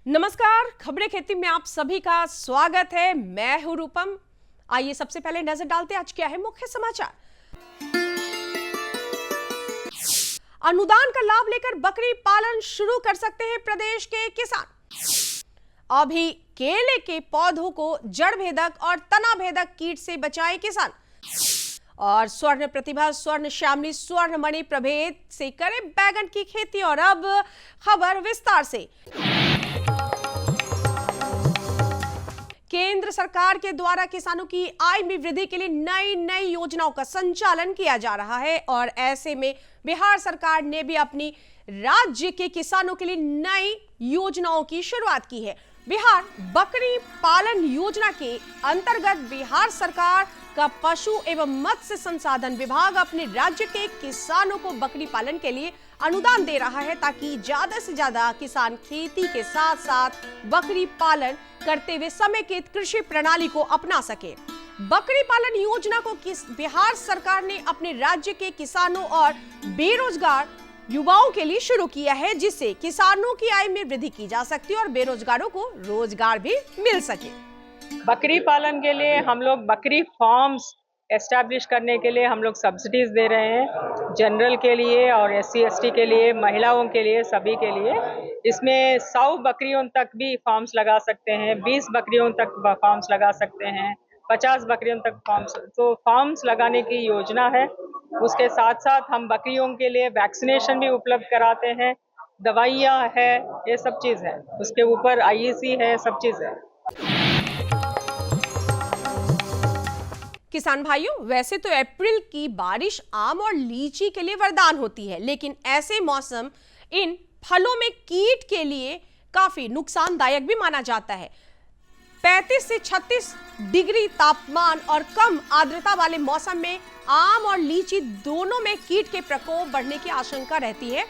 नमस्कार, खबरें खेती में आप सभी का स्वागत है। मैं हूं रूपम। आइए सबसे पहले नजर डालते हैं आज क्या है मुख्य समाचार। अनुदान का लाभ लेकर बकरी पालन शुरू कर सकते हैं प्रदेश के किसान। अभी केले के पौधों को जड़ भेदक और तना भेदक कीट से बचाए किसान। और स्वर्ण प्रतिभा स्वर्ण श्यामली स्वर्ण मणि प्रभेद से करें बैगन की खेती। और अब खबर विस्तार से। केंद्र सरकार के द्वारा किसानों की आय में वृद्धि के लिए नई नई योजनाओं का संचालन किया जा रहा है और ऐसे में बिहार सरकार ने भी अपनी राज्य के किसानों के लिए नई योजनाओं की शुरुआत की है। बिहार बकरी पालन योजना के अंतर्गत बिहार सरकार का पशु एवं मत्स्य संसाधन विभाग अपने राज्य के किसानों को बकरी पालन के लिए अनुदान दे रहा है ताकि ज्यादा से ज्यादा किसान खेती के साथ साथ बकरी पालन करते हुए समेकित कृषि प्रणाली को अपना सके। बकरी पालन योजना को बिहार सरकार ने अपने राज्य के किसानों और बेरोजगार युवाओं के लिए शुरू किया है, जिससे किसानों की आय में वृद्धि की जा सकती है और बेरोजगारों को रोजगार भी मिल सके। बकरी पालन के लिए हम लोग बकरी फार्म्स एस्टैब्लिश करने के लिए हम लोग सब्सिडीज दे रहे हैं, जनरल के लिए और SC ST के लिए, महिलाओं के लिए, सभी के लिए। इसमें 100 बकरियों तक भी फार्म्स लगा सकते हैं, 20 बकरियों तक फार्म्स लगा सकते हैं, 50 बकरियों तक फार्म्स। तो फार्म्स लगाने की योजना है। उसके साथ साथ हम बकरियों के लिए वैक्सीनेशन भी उपलब्ध कराते हैं, दवाइयाँ है, ये सब चीज़ है। उसके ऊपर IEC है, सब चीज़ है। किसान भाइयों, वैसे तो अप्रैल की बारिश आम और लीची के लिए वरदान होती है, लेकिन ऐसे मौसम इन फलों में कीट के लिए काफी नुकसानदायक भी माना जाता है। 35 से 36 डिग्री तापमान और कम आर्द्रता वाले मौसम में आम और लीची दोनों में कीट के प्रकोप बढ़ने की आशंका रहती है।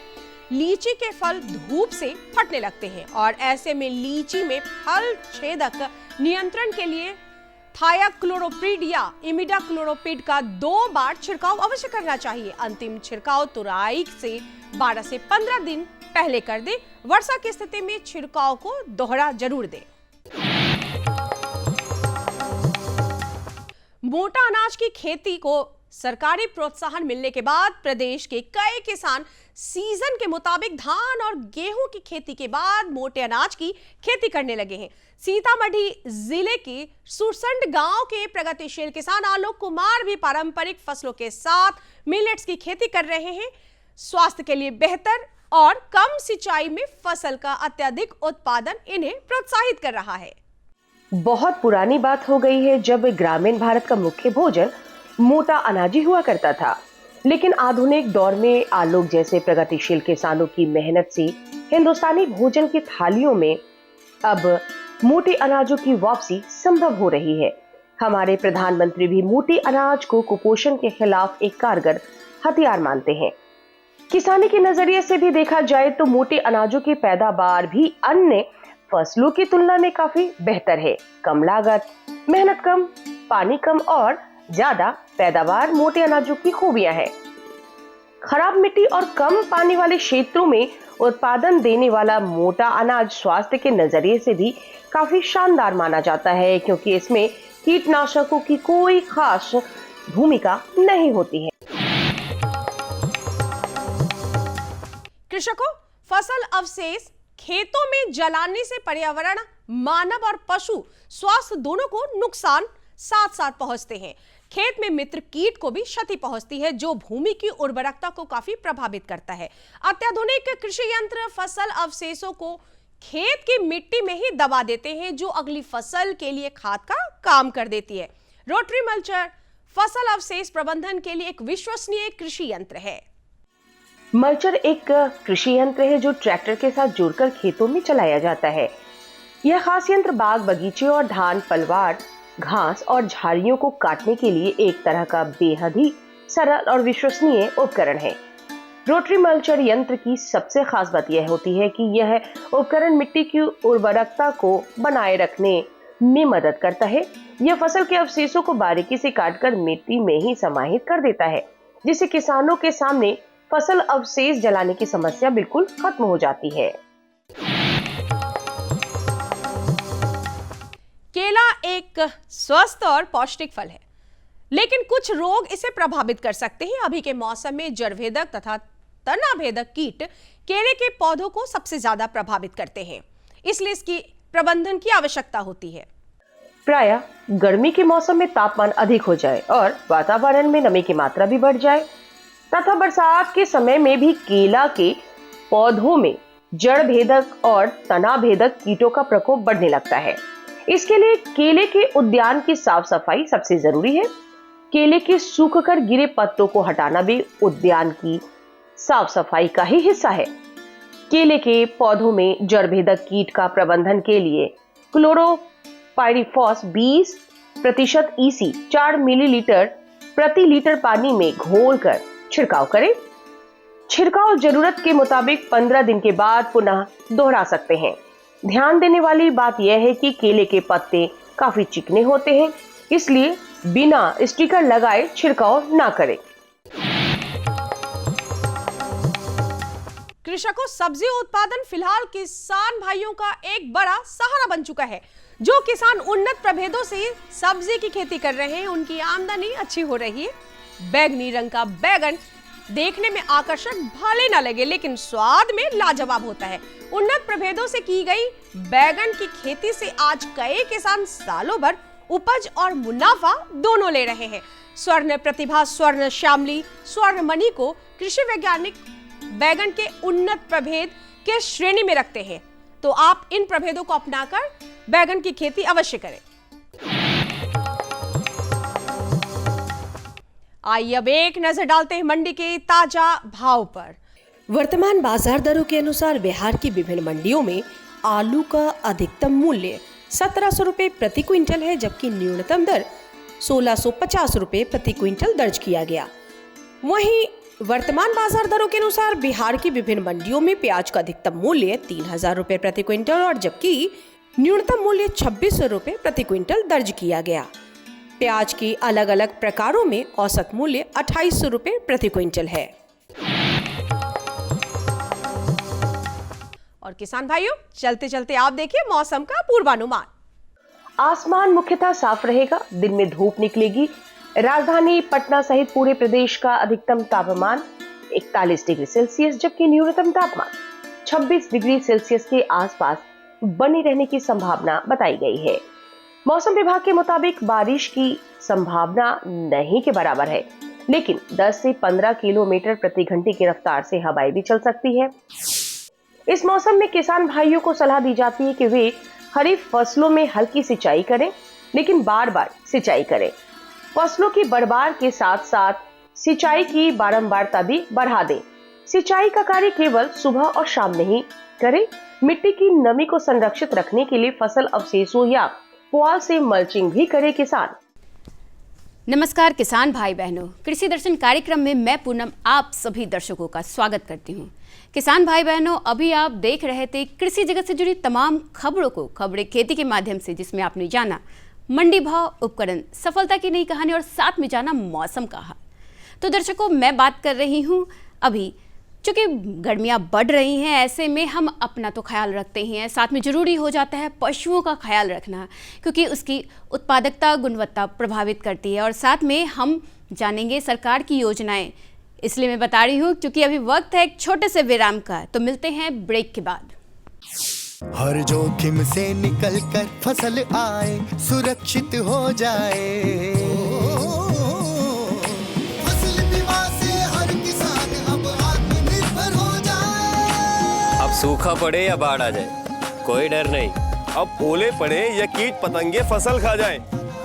लीची के फल धूप से फटने लगते हैं और ऐसे में लीची में फल छेदक नियंत्रण के लिए थायाक्लोरोपिड या इमिडाक्लोरोपिड का 2 बार छिड़काव अवश्य करना चाहिए। अंतिम छिड़काव तुराई से 12 से 15 दिन पहले कर दे। वर्षा की स्थिति में छिड़काव को दोहरा जरूर दे। मोटा अनाज की खेती को सरकारी प्रोत्साहन मिलने के बाद प्रदेश के कई किसान सीजन के मुताबिक धान और गेहूं की खेती के बाद मोटे अनाज की खेती करने लगे हैं। सीतामढ़ी जिले के सुरसंड गांव के प्रगतिशील किसान आलोक कुमार भी पारंपरिक फसलों के साथ मिलेट्स की खेती कर रहे हैं। स्वास्थ्य के लिए बेहतर और कम सिंचाई में फसल का अत्यधिक उत्पादन इन्हें प्रोत्साहित कर रहा है। बहुत पुरानी बात हो गई है जब ग्रामीण भारत का मुख्य भोजन मोटा अनाज ही हुआ करता था, लेकिन आधुनिक दौर में आलोक जैसे प्रगतिशील किसानों की मेहनत से हिंदुस्तानी भोजन की थालियों में अब मोटे अनाजों की वापसी संभव हो रही है। हमारे प्रधानमंत्री भी मोटे अनाज को कुपोषण के खिलाफ एक कारगर हथियार मानते हैं। किसानी के नजरिए से भी देखा जाए तो मोटे अनाजों की पैदावार भी अन्य फसलों की तुलना में काफी बेहतर है। कम लागत, मेहनत कम, पानी कम और ज्यादा पैदावार मोटे अनाजों की खूबियां हैं। खराब मिट्टी और कम पानी वाले क्षेत्रों में उत्पादन देने वाला मोटा अनाज स्वास्थ्य के नजरिए से भी काफी शानदार माना जाता है, क्योंकि इसमें कीटनाशकों की कोई खास भूमिका नहीं होती है। कृषकों, फसल अवशेष खेतों में जलाने से पर्यावरण, मानव और पशु स्वास्थ्य दोनों को नुकसान साथ साथ पहुंचते हैं। खेत में मित्र कीट को भी क्षति पहुंचती है, जो भूमि की उर्वरकता को काफी प्रभावित करता है। अत्याधुनिक कृषि यंत्र फसल अवशेषों को खेत की मिट्टी में ही दबा देते हैं, जो अगली फसल के लिए खाद का काम कर देती है। रोटरी मल्चर फसल अवशेष प्रबंधन के लिए एक विश्वसनीय कृषि यंत्र है। मल्चर एक कृषि यंत्र है जो ट्रैक्टर के साथ जोड़कर खेतों में चलाया जाता है। यह खास यंत्र बाग बगीचे और धान, पलवार, घास और झाड़ियों को काटने के लिए एक तरह का बेहद ही सरल और विश्वसनीय उपकरण है। रोटरी मल्चर यंत्र की सबसे खास बात यह होती है कि यह उपकरण मिट्टी की उर्वरकता को बनाए रखने, में मदद करता है। यह फसल के अवशेषों को बारीकी से काटकर मिट्टी में ही समाहित कर देता है, जिससे किसानों के सामने फसल अवशेष जलाने की समस्या बिल्कुल खत्म हो जाती है। केला एक स्वस्थ और पौष्टिक फल है, लेकिन कुछ रोग इसे प्रभावित कर सकते हैं। अभी के मौसम में जड़भेदक तथा तनाभेदक कीट केले के पौधों को सबसे ज्यादा प्रभावित करते हैं, इसलिए इसकी प्रबंधन की आवश्यकता होती है। प्रायः गर्मी के मौसम में तापमान अधिक हो जाए और वातावरण में नमी की मात्रा भी बढ़ जाए तथा बरसात के समय में भी केला के पौधों में जड़ भेदक और तना भेदक कीटों का प्रकोप बढ़ने लगता है। इसके लिए केले के उद्यान की साफ सफाई सबसे जरूरी है। केले के सूखकर गिरे पत्तों को हटाना भी उद्यान की साफ सफाई का ही हिस्सा है। केले के पौधों में जड़ भेदक कीट का प्रबंधन के लिए क्लोरोपाइरिफॉस 20% EC 4 मिलीलीटर प्रति लीटर पानी में घोलकर छिड़काव करें। छिड़काव जरूरत के मुताबिक 15 दिन के बाद पुनः दोहरा सकते हैं। ध्यान देने वाली बात यह है कि केले के पत्ते काफी चिकने होते हैं, इसलिए बिना स्टिकर लगाए छिड़काव ना करें। कृषकों, सब्जी उत्पादन फिलहाल किसान भाइयों का एक बड़ा सहारा बन चुका है। जो किसान उन्नत प्रभेदों से सब्जी की खेती कर रहे हैं, उनकी आमदनी अच्छी हो रही है। बैगनी रंग का बैगन देखने में आकर्षक भले न लगे, लेकिन स्वाद में लाजवाब होता है। उन्नत प्रभेदों से की गई बैगन की खेती से आज कई किसान सालों भर उपज और मुनाफा दोनों ले रहे हैं। स्वर्ण प्रतिभा, स्वर्ण श्यामली, स्वर्ण मणि को कृषि वैज्ञानिक बैगन के उन्नत प्रभेद के श्रेणी में रखते हैं, तो आप इन प्रभेदों को अपनाकर बैगन की खेती अवश्य करें। आइए अब एक नजर डालते हैं मंडी के ताजा भाव पर। वर्तमान बाजार दरों के अनुसार बिहार की विभिन्न मंडियों में आलू का अधिकतम मूल्य 1700 रुपए प्रति क्विंटल है, जबकि न्यूनतम दर 1650 रुपए प्रति क्विंटल दर्ज किया गया। वहीं वर्तमान बाजार दरों के अनुसार बिहार की विभिन्न मंडियों में प्याज का अधिकतम मूल्य 3000 रुपए प्रति क्विंटल और जबकि न्यूनतम मूल्य 2600 रुपए प्रति क्विंटल दर्ज किया गया। प्याज की अलग अलग प्रकारों में औसत मूल्य 2800 रुपए प्रति क्विंटल है। और किसान भाइयों, चलते चलते आप देखिए मौसम का पूर्वानुमान। आसमान मुख्यतः साफ रहेगा, दिन में धूप निकलेगी। राजधानी पटना सहित पूरे प्रदेश का अधिकतम तापमान 41 डिग्री सेल्सियस जबकि न्यूनतम तापमान 26 डिग्री सेल्सियस के आसपास बने रहने की संभावना बताई गई है। मौसम विभाग के मुताबिक बारिश की संभावना नहीं के बराबर है, लेकिन 10 से 15 किलोमीटर प्रति घंटे की रफ्तार से हवाएं भी चल सकती है। इस मौसम में किसान भाइयों को सलाह दी जाती है कि वे खरीफ फसलों में हल्की सिंचाई करें, लेकिन बार बार सिंचाई करें। फसलों की बढ़वार के साथ साथ सिंचाई की बारंबारता भी बढ़ा दें। सिंचाई का कार्य केवल सुबह और शाम नहीं करें। मिट्टी की नमी को संरक्षित रखने के लिए फसल अवशेषों या पुआल से मल्चिंग भी करे किसान। नमस्कार किसान भाई बहनों, कृषि दर्शन कार्यक्रम में मैं पूनम आप सभी दर्शकों का स्वागत करती हूं। किसान भाई बहनों, अभी आप देख रहे थे कृषि जगत से जुड़ी तमाम खबरें खेती के माध्यम से, जिसमें आपने जाना मंडी भाव, उपकरण, सफलता की नई कहानी और साथ में जाना मौसम का हाल। तो दर्शकों, मैं बात कर रही हूं अभी चूँकि गर्मियाँ बढ़ रही हैं, ऐसे में हम अपना तो ख्याल रखते ही हैं, साथ में ज़रूरी हो जाता है पशुओं का ख्याल रखना, क्योंकि उसकी उत्पादकता, गुणवत्ता प्रभावित करती है। और साथ में हम जानेंगे सरकार की योजनाएं, इसलिए मैं बता रही हूँ क्योंकि अभी वक्त है एक छोटे से विराम का। तो मिलते हैं ब्रेक के बाद। हर जोखिम से निकल कर फसल आए, सुरक्षित हो जाए। सूखा पड़े या बाढ़ आ जाए, कोई डर नहीं। अब ओले पड़े या कीट पतंगे फसल खा जाए,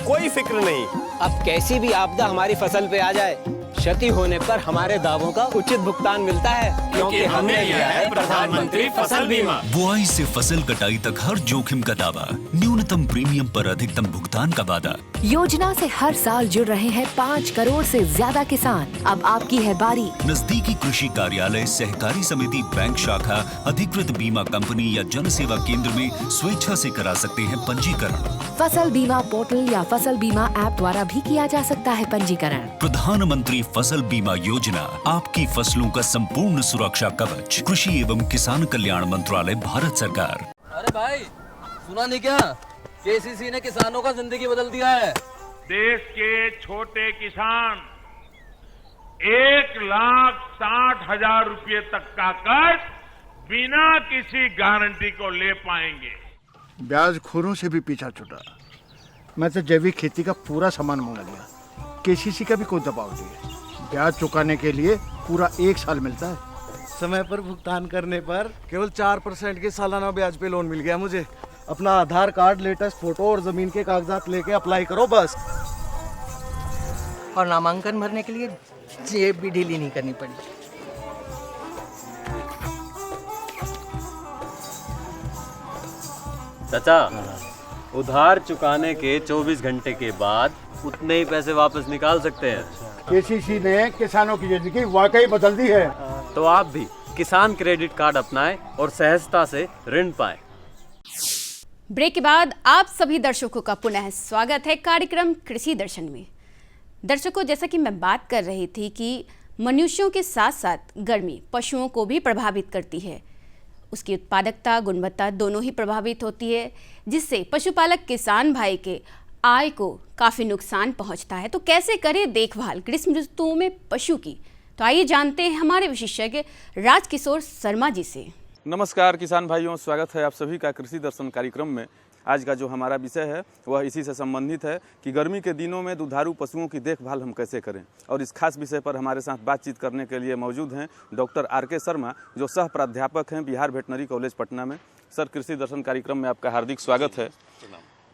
कोई फिक्र नहीं। अब कैसी भी आपदा हमारी फसल पे आ जाए, क्षति होने पर हमारे दावों का उचित भुगतान मिलता है, क्योंकि हमने लिया है प्रधानमंत्री फसल बीमा। बुआई से फसल कटाई तक हर जोखिम का दावा, न्यूनतम प्रीमियम पर अधिकतम भुगतान का वादा। योजना से हर साल जुड़ रहे हैं 5 करोड़ से ज्यादा किसान। अब आपकी है बारी। नजदीकी कृषि कार्यालय, सहकारी समिति, बैंक शाखा, अधिकृत बीमा कंपनी या जन सेवा केंद्र में स्वेच्छा से करा सकते हैं पंजीकरण। फसल बीमा पोर्टल या फसल बीमा ऐप द्वारा भी किया जा सकता है पंजीकरण। प्रधानमंत्री फसल बीमा योजना, आपकी फसलों का संपूर्ण सुरक्षा कवच। कृषि एवं किसान कल्याण मंत्रालय, भारत सरकार। अरे भाई, सुना नहीं क्या? केसीसी ने किसानों का जिंदगी बदल दिया है। देश के छोटे किसान 1,60,000 रुपये तक का कर्ज बिना किसी गारंटी को ले पाएंगे। ब्याज खोरों से भी पीछा छूटा। मैं तो जैविक खेती का पूरा सामान मंगा लिया। केसीसी का भी कोई दबाव नहीं है। ब्याज चुकाने के लिए पूरा 1 साल मिलता है। समय पर भुगतान करने पर केवल 4% के सालाना ब्याज पे लोन मिल गया मुझे। अपना आधार कार्ड, लेटेस्ट फोटो और जमीन के कागजात लेके अप्लाई करो बस। और नामांकन भरने के लिए जेब भी ढीली नहीं करनी पड़ी। चाचा, उधार चुकाने के 24 घंटे के बाद उतने ही पैसे वापस निकाल सकते हैं। केसीसी ने किसानों की जिंदगी वाकई बदल दी है। तो आप भी किसान क्रेडिट कार्ड अपनाएं और सहजता से ऋण पाएं। ब्रेक के बाद आप सभी दर्शकों का पुनः स्वागत है कार्यक्रम कृषि दर्शन में। दर्शकों, जैसा कि मैं बात कर रही थी कि मनुष्यों के साथ साथ गर्मी पशुओं को भी प्रभावित करती है। उसकी उत्पादकता, गुणवत्ता दोनों ही प्रभावित होती है, जिससे पशुपालक किसान भाई के आय को काफ़ी नुकसान पहुंचता है। तो कैसे करें देखभाल ग्रीष्म ऋतुओं में पशु की? तो आइए जानते हैं हमारे विशेषज्ञ राजकिशोर शर्मा जी से। नमस्कार किसान भाइयों, स्वागत है आप सभी का कृषि दर्शन कार्यक्रम में। आज का जो हमारा विषय है वह इसी से संबंधित है कि गर्मी के दिनों में दुधारू पशुओं की देखभाल हम कैसे करें। और इस खास विषय पर हमारे साथ बातचीत करने के लिए मौजूद हैं डॉक्टर RK शर्मा, जो सह प्राध्यापक हैं बिहार वेटनरी कॉलेज पटना में। सर, कृषि दर्शन कार्यक्रम में आपका हार्दिक स्वागत है।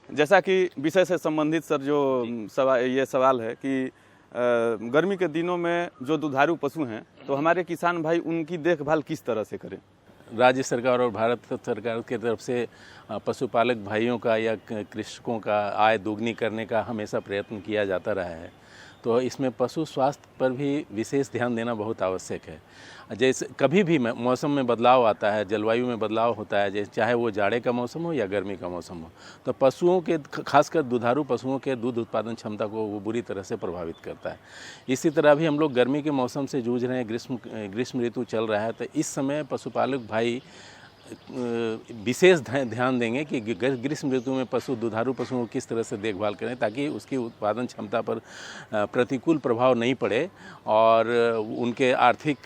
जैसा कि विषय से संबंधित सर जो ये सवाल है कि गर्मी के दिनों में जो दुधारू पशु हैं तो हमारे किसान भाई उनकी देखभाल किस तरह से करें? राज्य सरकार और भारत सरकार की तरफ से पशुपालक भाइयों का या कृषकों का आय दोगुनी करने का हमेशा प्रयत्न किया जाता रहा है। तो इसमें पशु स्वास्थ्य पर भी विशेष ध्यान देना बहुत आवश्यक है। जैसे कभी भी मौसम में बदलाव आता है, जलवायु में बदलाव होता है, जैसे चाहे वो जाड़े का मौसम हो या गर्मी का मौसम हो, तो पशुओं के, खासकर दुधारू पशुओं के दूध उत्पादन क्षमता को वो बुरी तरह से प्रभावित करता है। इसी तरह भी हम लोग गर्मी के मौसम से जूझ रहे हैं, ग्रीष्म ऋतु चल रहा है, तो इस समय पशुपालक भाई विशेष ध्यान देंगे कि ग्रीष्म ऋतु में दुधारू पशुओं को किस तरह से देखभाल करें ताकि उसकी उत्पादन क्षमता पर प्रतिकूल प्रभाव नहीं पड़े और उनके आर्थिक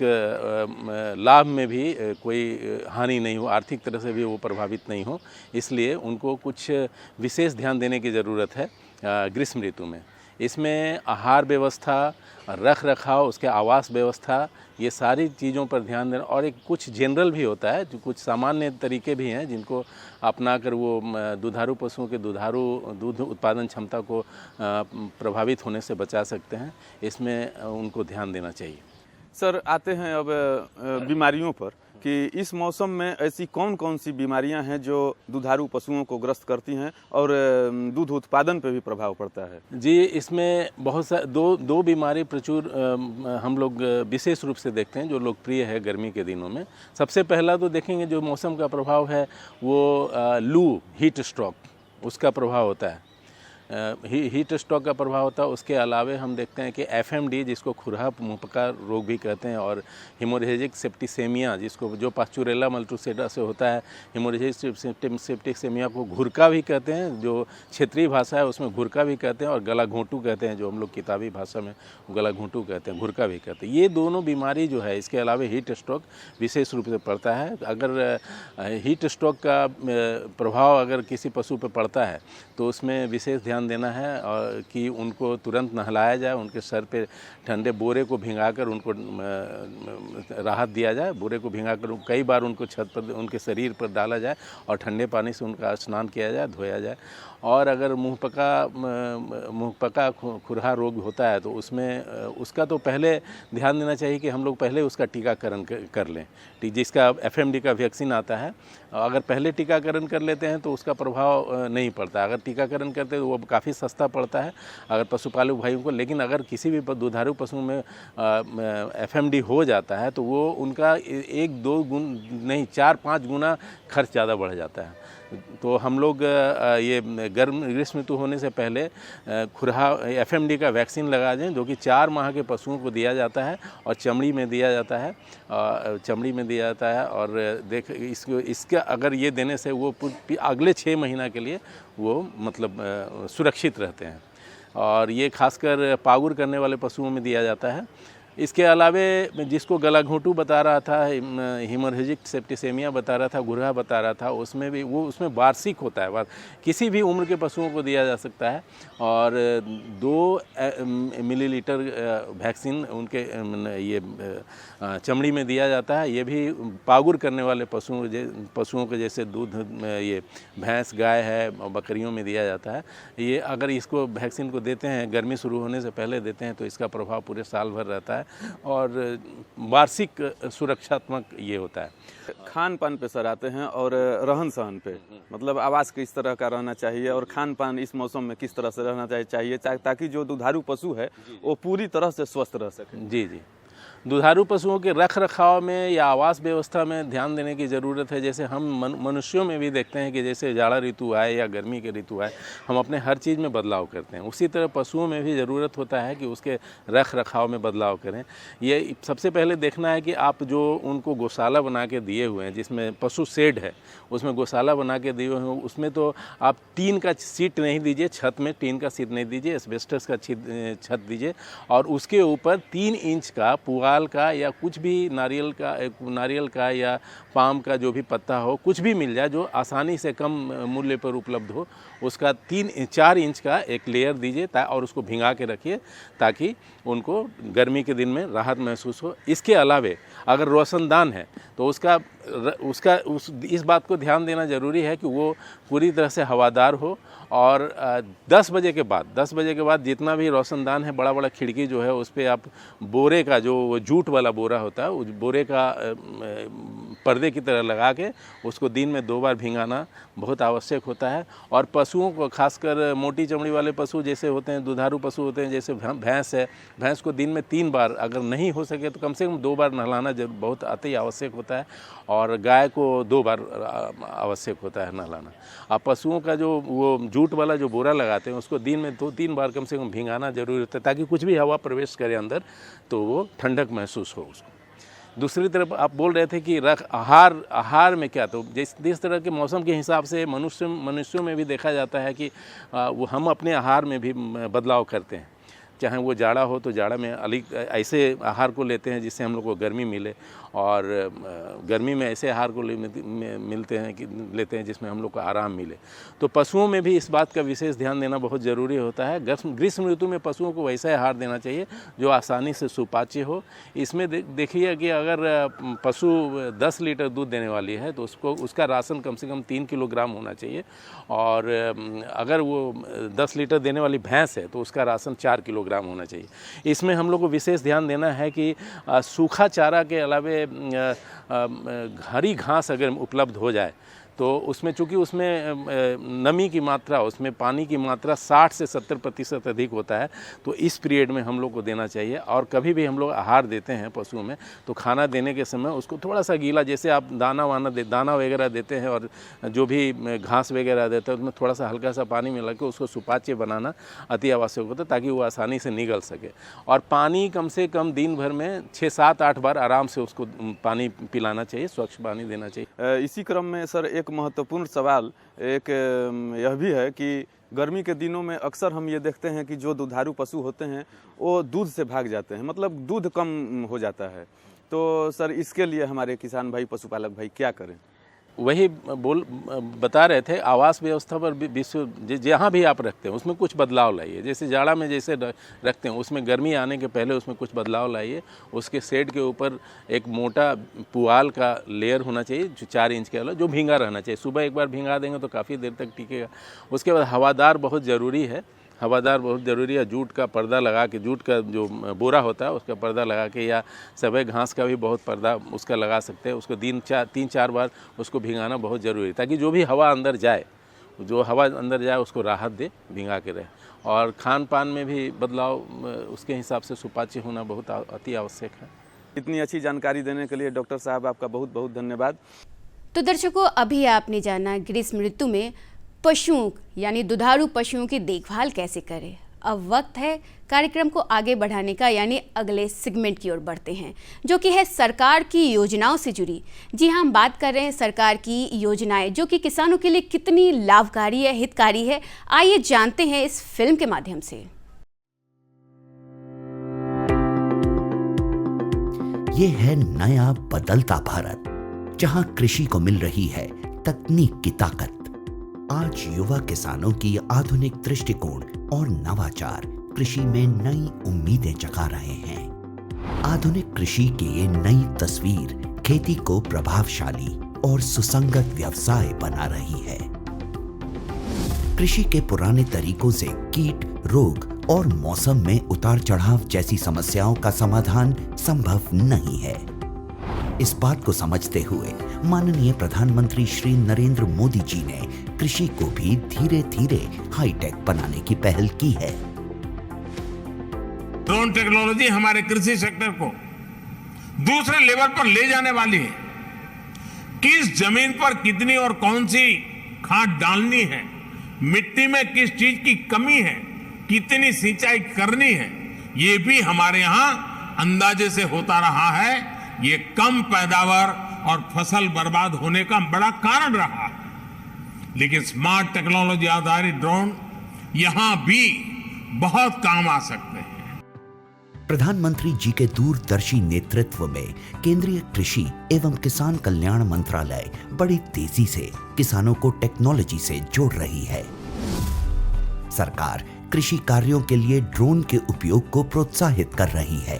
लाभ में भी कोई हानि नहीं हो, आर्थिक तरह से भी वो प्रभावित नहीं हो। इसलिए उनको कुछ विशेष ध्यान देने की ज़रूरत है ग्रीष्म ऋतु में। इसमें आहार व्यवस्था, रख रखाव, उसके आवास व्यवस्था, ये सारी चीज़ों पर ध्यान देना। और एक कुछ जनरल भी होता है, जो कुछ सामान्य तरीके भी हैं जिनको अपनाकर वो दुधारू पशुओं के दूध उत्पादन क्षमता को प्रभावित होने से बचा सकते हैं। इसमें उनको ध्यान देना चाहिए। सर, आते हैं अब बीमारियों पर कि इस मौसम में ऐसी कौन कौन सी बीमारियां हैं जो दुधारू पशुओं को ग्रस्त करती हैं और दूध उत्पादन पर भी प्रभाव पड़ता है? जी, इसमें बहुत सा दो बीमारी प्रचुर हम लोग विशेष रूप से देखते हैं जो लोकप्रिय है गर्मी के दिनों में। सबसे पहला तो देखेंगे जो मौसम का प्रभाव है वो लू, हीट स्ट्रोक, उसका प्रभाव होता है। हीट स्ट्रोक का प्रभाव होता है। उसके अलावे हम देखते हैं कि FMD, जिसको खुरहा मुंहपका रोग भी कहते हैं, और हिमोरेजिक सेप्टिसेमिया, जिसको जो पास्चुरेला मल्टुसेटा से होता है, हिमोरेजिक सेप्टिसेमिया को घुरका भी कहते हैं, जो क्षेत्रीय भाषा है उसमें घुरका भी कहते हैं, और गला घोंटू कहते हैं, जो हम लोग किताबी भाषा में गला घोंटू कहते हैं, घुरका भी कहते हैं। ये दोनों बीमारी जो है, इसके अलावा हीट स्ट्रोक विशेष रूप से पड़ता है। अगर हीट स्ट्रोक का प्रभाव अगर किसी पशु पर पड़ता है तो उसमें विशेष ध्यान ध्यान देना है और कि उनको तुरंत नहलाया जाए, उनके सर पे ठंडे बोरे को भिंगाकर उनको राहत दिया जाए। बोरे को भिंगाकर कई बार उनको छत पर, उनके शरीर पर डाला जाए और ठंडे पानी से उनका स्नान किया जाए, धोया जाए। और अगर मुँह पका खुरहा रोग होता है तो उसमें उसका तो पहले ध्यान देना चाहिए कि हम लोग पहले उसका टीकाकरण कर लें। जिसका FMD का वैक्सीन आता है, अगर पहले टीकाकरण कर लेते हैं तो उसका प्रभाव नहीं पड़ता। अगर टीकाकरण करते हैं तो वो काफ़ी सस्ता पड़ता है अगर पशुपालक भाइयों को। लेकिन अगर किसी भी दुधारू पशु में FMD हो जाता है तो वो उनका 1-2 नहीं 4-5 गुना खर्च ज़्यादा बढ़ जाता है। तो हम लोग ये ग्रीष्म ऋतु होने से पहले खुरहा FMD का वैक्सीन लगा दें, जो कि 4 माह के पशुओं को दिया जाता है और चमड़ी में दिया जाता है। और इसका अगर ये देने से वो अगले 6 महीना के लिए वो मतलब सुरक्षित रहते हैं। और ये खासकर पागुर करने वाले पशुओं में दिया जाता है। इसके अलावे जिसको गला घोंटू बता रहा था, हीमोरेजिक सेप्टिसेमिया बता रहा था, घुरहा बता रहा था, उसमें भी उसमें वार्षिक होता है, किसी भी उम्र के पशुओं को दिया जा सकता है। और 2 मिलीलीटर वैक्सीन उनके ये चमड़ी में दिया जाता है। ये भी पागुर करने वाले पशुओं के जैसे दूध, ये भैंस, गाय है, बकरियों में दिया जाता है। ये अगर इसको वैक्सीन को देते हैं, गर्मी शुरू होने से पहले देते हैं, तो इसका प्रभाव पूरे साल भर रहता है और वार्षिक सुरक्षात्मक ये होता है। खान पान पे सर आते हैं और रहन सहन पे, मतलब आवास किस तरह का रहना चाहिए और खान पान इस मौसम में किस तरह से रहना चाहिए ताकि जो दुधारू पशु है वो पूरी तरह से स्वस्थ रह सके। जी। दुधारू पशुओं के रख रखाव में या आवास व्यवस्था में ध्यान देने की ज़रूरत है। जैसे हम मनुष्यों में भी देखते हैं कि जैसे जाड़ा ऋतु आए या गर्मी के ऋतु आए, हम अपने हर चीज़ में बदलाव करते हैं। उसी तरह पशुओं में भी ज़रूरत होता है कि उसके रख रखाव में बदलाव करें। ये सबसे पहले देखना है कि आप जो उनको गौशाला बना के दिए हुए हैं, जिसमें पशु शेड है, उसमें गौशाला बना के दिए हुए हैं, उसमें तो आप टीन का सीट नहीं दीजिए, छत में टीन का सीट नहीं दीजिए, एस्बेस्टस का छत दीजिए। और उसके ऊपर 3 इंच का पुआल का या कुछ भी नारियल का या पाम का जो भी पत्ता हो, कुछ भी मिल जाए जो आसानी से कम मूल्य पर उपलब्ध हो, उसका 3-4 इंच का एक लेयर दीजिए और उसको भिंगा के रखिए ताकि उनको गर्मी के दिन में राहत महसूस हो। इसके अलावे अगर रोशनदान है तो इस बात को ध्यान देना ज़रूरी है कि वो पूरी तरह से हवादार हो। और 10 बजे के बाद जितना भी रोशनदान है, बड़ा बड़ा खिड़की जो है उस पर आप बोरे का, जो जूट वाला बोरा होता है, उस बोरे का पर्दे की तरह लगा के उसको दिन में 2 बार भिंगाना बहुत आवश्यक होता है। और पशुओं को, खासकर मोटी चमड़ी वाले पशु जैसे होते हैं, दुधारू पशु होते हैं, जैसे भैंस है, भैंस को दिन में 3 बार, अगर नहीं हो सके तो कम से कम 2 बार नहलाना बहुत अति आवश्यक होता है। और गाय को 2 बार आवश्यक होता है नहलाना। अब पशुओं का जो वो जूट वाला जो बोरा लगाते हैं उसको दिन में 2-3 बार कम से कम भिंगाना जरूरी होता है ताकि कुछ भी हवा प्रवेश करे अंदर तो वो ठंडक महसूस हो उसको। दूसरी तरफ आप बोल रहे थे कि आहार में क्या, तो जिस तरह के मौसम के हिसाब से मनुष्यों में भी देखा जाता है कि वो हम अपने आहार में भी बदलाव करते हैं। चाहे वो जाड़ा हो तो जाड़ा में ऐसे आहार को लेते हैं जिससे हम लोग को गर्मी मिले, और गर्मी में ऐसे आहार को लेते हैं जिसमें हम लोग को आराम मिले। तो पशुओं में भी इस बात का विशेष ध्यान देना बहुत ज़रूरी होता है। ग्रीष्म ऋतु में पशुओं को वैसा आहार देना चाहिए जो आसानी से सुपाच्य हो। इसमें देखिए कि अगर पशु 10 लीटर दूध देने वाली है तो उसका राशन कम से कम 3 किलोग्राम होना चाहिए। और अगर वो 10 लीटर देने वाली भैंस है तो उसका राशन 4 किलोग्राम होना चाहिए। इसमें हम लोग को विशेष ध्यान देना है कि सूखा चारा के अलावे हरी घास अगर उपलब्ध हो जाए तो उसमें, चूँकि उसमें नमी की मात्रा, उसमें पानी की मात्रा 60 से 70% अधिक होता है, तो इस पीरियड में हम लोग को देना चाहिए। और कभी भी हम लोग आहार देते हैं पशुओं में तो खाना देने के समय उसको थोड़ा सा गीला, जैसे आप दाना वगैरह देते हैं और जो भी घास वगैरह देते हैं उसमें थोड़ा सा हल्का सा पानी मिला के उसको सुपाच्य बनाना अति आवश्यक होता है ताकि वो आसानी से निगल सके। और पानी कम से कम दिन भर में 6-7-8 बार आराम से उसको पानी पिलाना चाहिए, स्वच्छ पानी देना चाहिए। इसी क्रम में सर एक महत्वपूर्ण सवाल यह भी है कि गर्मी के दिनों में अक्सर हम ये देखते हैं कि जो दुधारू पशु होते हैं वो दूध से भाग जाते हैं, मतलब दूध कम हो जाता है। तो सर इसके लिए हमारे किसान भाई, पशुपालक भाई क्या करें? वही बता रहे थे, आवास व्यवस्था पर विश्व जहाँ भी आप रखते हैं उसमें कुछ बदलाव लाइए। जैसे जाड़ा में जैसे रखते हैं उसमें गर्मी आने के पहले उसमें कुछ बदलाव लाइए। उसके शेड के ऊपर एक मोटा पुआल का लेयर होना चाहिए जो 4 इंच के वाला, जो भींगा रहना चाहिए। सुबह एक बार भींगा देंगे तो काफ़ी देर तक टिकेगा। उसके बाद हवादार बहुत ज़रूरी है, हवादार बहुत ज़रूरी है। जूट का पर्दा लगा के, जूट का जो बोरा होता है उसका पर्दा लगा के, या सबै घास का भी बहुत पर्दा उसका लगा सकते हैं। उसको 3-4 बार उसको भिंगाना बहुत ज़रूरी है, ताकि जो भी हवा अंदर जाए, उसको राहत दे, भिंगा के रहे। और खान पान में भी बदलाव उसके हिसाब से सुपाच्य होना बहुत अति आवश्यक है। इतनी अच्छी जानकारी देने के लिए डॉक्टर साहब आपका बहुत बहुत धन्यवाद। तो दर्शकों, अभी आपने जाना ग्रीष्म ऋतु में पशुओं यानी दुधारू पशुओं की देखभाल कैसे करें। अब वक्त है कार्यक्रम को आगे बढ़ाने का, यानी अगले सेगमेंट की ओर बढ़ते हैं, जो कि है सरकार की योजनाओं से जुड़ी। जी हाँ, हम बात कर रहे हैं सरकार की योजनाएं जो कि किसानों के लिए कितनी लाभकारी है, हितकारी है। आइए जानते हैं इस फिल्म के माध्यम से। ये है नया बदलता भारत, जहां कृषि को मिल रही है तकनीक की ताकत। आज युवा किसानों की आधुनिक दृष्टिकोण और नवाचार कृषि में नई उम्मीदें जगा रहे हैं। आधुनिक कृषि की ये नई तस्वीर खेती को प्रभावशाली और सुसंगत व्यवसाय बना रही है। कृषि के पुराने तरीकों से कीट, रोग और मौसम में उतार चढ़ाव जैसी समस्याओं का समाधान संभव नहीं है। इस बात को समझते हुए माननीय प्रधानमंत्री श्री नरेंद्र मोदी जी ने कृषि को भी धीरे धीरे हाईटेक बनाने की पहल की है। ड्रोन टेक्नोलॉजी हमारे कृषि सेक्टर को दूसरे लेवल पर ले जाने वाली है। किस जमीन पर कितनी और कौन सी खाद डालनी है, मिट्टी में किस चीज की कमी है, कितनी सिंचाई करनी है, ये भी हमारे यहाँ अंदाजे से होता रहा है। ये कम पैदावार और फसल बर्बाद होने का बड़ा कारण रहा है। लेकिन स्मार्ट टेक्नोलॉजी आधारित ड्रोन यहां भी बहुत काम आ सकते हैं। प्रधानमंत्री जी के दूरदर्शी नेतृत्व में केंद्रीय कृषि एवं किसान कल्याण मंत्रालय बड़ी तेजी से किसानों को टेक्नोलॉजी से जोड़ रही है। सरकार कृषि कार्यों के लिए ड्रोन के उपयोग को प्रोत्साहित कर रही है।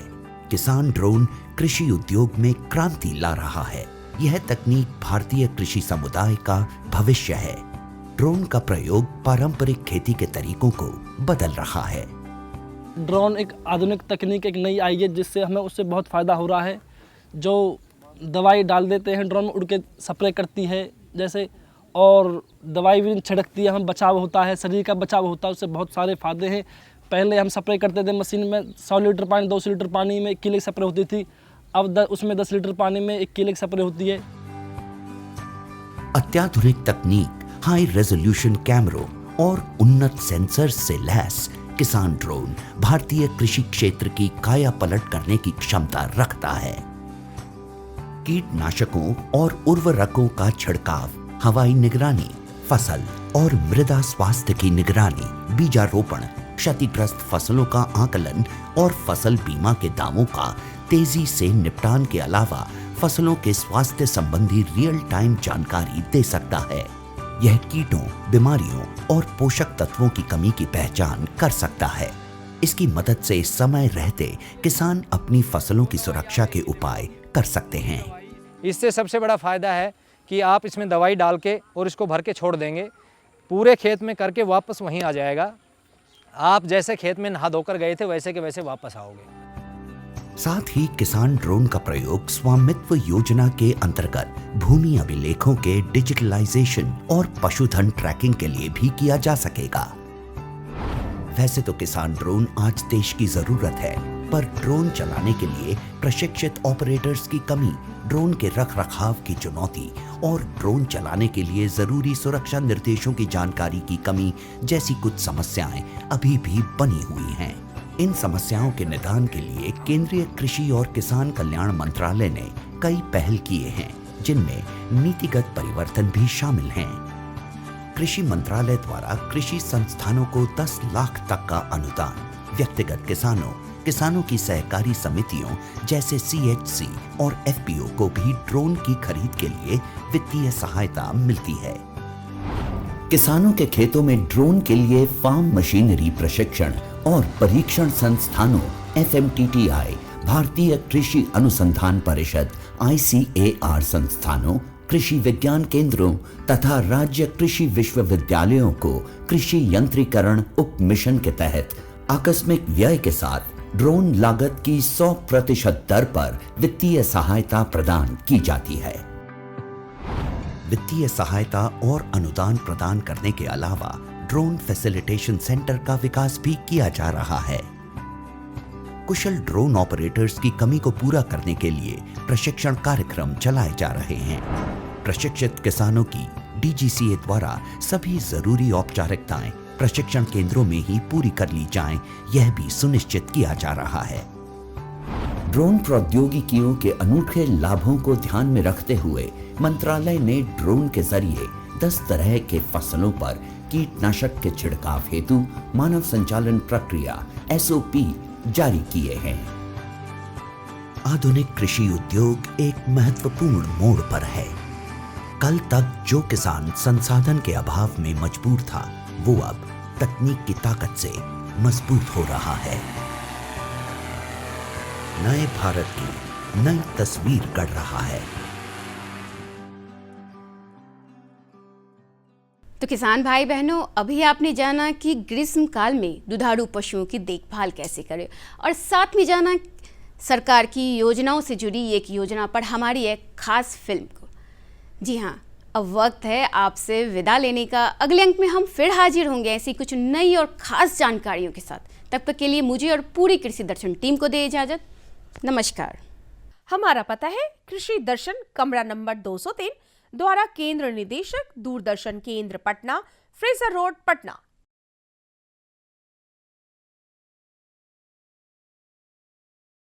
किसान ड्रोन कृषि उद्योग में क्रांति ला रहा है। यह तकनीक भारतीय कृषि समुदाय का भविष्य है। ड्रोन का प्रयोग पारंपरिक खेती के तरीकों को बदल रहा है। ड्रोन एक आधुनिक तकनीक एक नई आई है, जिससे हमें उससे बहुत फ़ायदा हो रहा है। जो दवाई डाल देते हैं ड्रोन में उड़ के स्प्रे करती है जैसे, और दवाई भी छिड़कती है, हमें बचाव होता है, शरीर का बचाव होता है, उससे बहुत सारे फायदे हैं। पहले हम स्प्रे करते थे मशीन में 100 लीटर पानी 200 लीटर पानी में 1 किलो स्प्रे होती थी, अब उसमें 10 लीटर पानी में 1 किलो स्प्रे होती है। अत्याधुनिक तकनीक, हाई रेजोल्यूशन कैमरों और उन्नत सेंसर से लैस किसान ड्रोन भारतीय कृषि क्षेत्र की काया पलट करने की क्षमता रखता है। कीटनाशकों और उर्वरकों का छिड़काव, हवाई निगरानी, फसल और मृदा स्वास्थ्य की निगरानी, बीजारोपण, क्षतिग्रस्त फसलों का आकलन और फसल बीमा के दावों का तेजी से निपटान के अलावा फसलों के स्वास्थ्य संबंधी रियल टाइम जानकारी दे सकता है। यह कीटों, बीमारियों और पोषक तत्वों की कमी की पहचान कर सकता है। इसकी मदद से समय रहते किसान अपनी फसलों की सुरक्षा के उपाय कर सकते हैं। इससे सबसे बड़ा फायदा है कि आप इसमें दवाई डाल के और इसको भर के छोड़ देंगे, पूरे खेत में करके वापस वहीं आ जाएगा। आप जैसे खेत में नहा धोकर गए थे वैसे के वैसे वापस आओगे। साथ ही किसान ड्रोन का प्रयोग स्वामित्व योजना के अंतर्गत भूमि अभिलेखों के डिजिटलाइजेशन और पशुधन ट्रैकिंग के लिए भी किया जा सकेगा। वैसे तो किसान ड्रोन आज देश की जरूरत है, पर ड्रोन चलाने के लिए प्रशिक्षित ऑपरेटर्स की कमी, ड्रोन के रखरखाव की चुनौती और ड्रोन चलाने के लिए जरूरी सुरक्षा निर्देशों की जानकारी की कमी जैसी कुछ समस्याएं अभी भी बनी हुई हैं। इन समस्याओं के निदान के लिए केंद्रीय कृषि और किसान कल्याण मंत्रालय ने कई पहल किए हैं, जिनमें नीतिगत परिवर्तन भी शामिल हैं। कृषि मंत्रालय द्वारा कृषि संस्थानों को 10 लाख तक का अनुदान, व्यक्तिगत किसानों, किसानों की सहकारी समितियों जैसे CHC और FPO को भी ड्रोन की खरीद के लिए वित्तीय सहायता मिलती है। किसानों के खेतों में ड्रोन के लिए फार्म मशीनरी प्रशिक्षण और परीक्षण संस्थानों FMTTI, भारतीय कृषि अनुसंधान परिषद ICAR संस्थानों, कृषि विज्ञान केंद्रों तथा राज्य कृषि विश्वविद्यालयों को कृषि यंत्रीकरण उप मिशन के तहत आकस्मिक व्यय के साथ ड्रोन लागत की 100% दर पर वित्तीय सहायता प्रदान की जाती है। वित्तीय सहायता और अनुदान प्रदान करने के अलावा ड्रोन फैसिलिटेशन सेंटर का विकास भी किया जा रहा है। कुशल ड्रोन ऑपरेटर्स की कमी को पूरा करने के लिए प्रशिक्षण कार्यक्रम चलाए जा रहे हैं। प्रशिक्षित किसानों की DGCA द्वारा सभी जरूरी औपचारिकताएं प्रशिक्षण केंद्रों में ही पूरी कर ली जाएं, यह भी सुनिश्चित किया जा रहा है। ड्रोन प्रौद्योगिकियों के अनूठे लाभों को ध्यान में रखते हुए मंत्रालय ने ड्रोन के जरिए 10 तरह के फसलों पर कीटनाशक के छिड़काव हेतु मानव संचालन प्रक्रिया SOP जारी किए हैं। आधुनिक कृषि उद्योग एक महत्वपूर्ण मोड़ पर है। कल तक जो किसान संसाधन के अभाव में मजबूर था, वो अब तकनीक की ताकत से मजबूत हो रहा है। नए भारत की नई तस्वीर गढ़ रहा है। तो किसान भाई बहनों, अभी आपने जाना कि ग्रीष्म काल में दुधारू पशुओं की देखभाल कैसे करें और साथ में जाना सरकार की योजनाओं से जुड़ी एक योजना पर हमारी एक खास फिल्म को। जी हाँ, अब वक्त है आपसे विदा लेने का। अगले अंक में हम फिर हाजिर होंगे ऐसी कुछ नई और खास जानकारियों के साथ। तब तक के लिए मुझे और पूरी कृषि दर्शन टीम को दे इजाजत। नमस्कार। हमारा पता है कृषि दर्शन, कमरा नंबर 203, द्वारा केंद्र निदेशक, दूरदर्शन केंद्र पटना, फ्रेजर रोड, पटना।